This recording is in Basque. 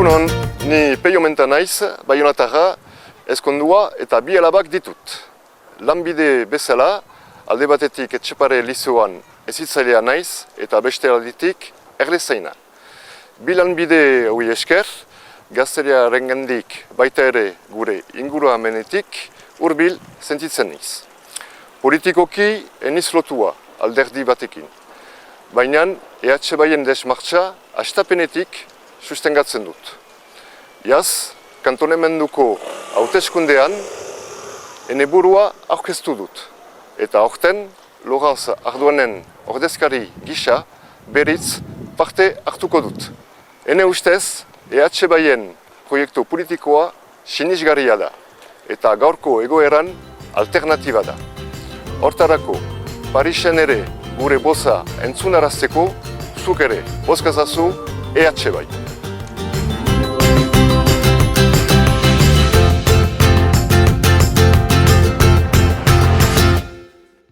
Egunon, ni Peio Menta naiz, baionatarra, ezkondua eta bi alabak ditut. Lanbide bezala, alde batetik etxepare lizoan ezitzailea naiz eta beste aldetik erlezaina. Bi lanbide hori esker, gazteriarengandik baita ere gure inguruamenetik hurbil sentitzen niz. Politikoki eniz lotua alderdi batekin. Baina EHBaien desmartxa hastapenetik sustengatzen dut. Iaz, kantonemenduko hauteskundeetan ene burua aurkeztu dut. Eta aurten, Lorenz Arduanen ordezkari gisa berriz parte hartuko dut. Ene ustez, EHBaien proiektu politikoa sinisgarria da. Eta gaurko egoeran alternatiba da. Hortarako, Parisen ere gure boza entzunarazteko, zuk ere bozkazazu EHBai.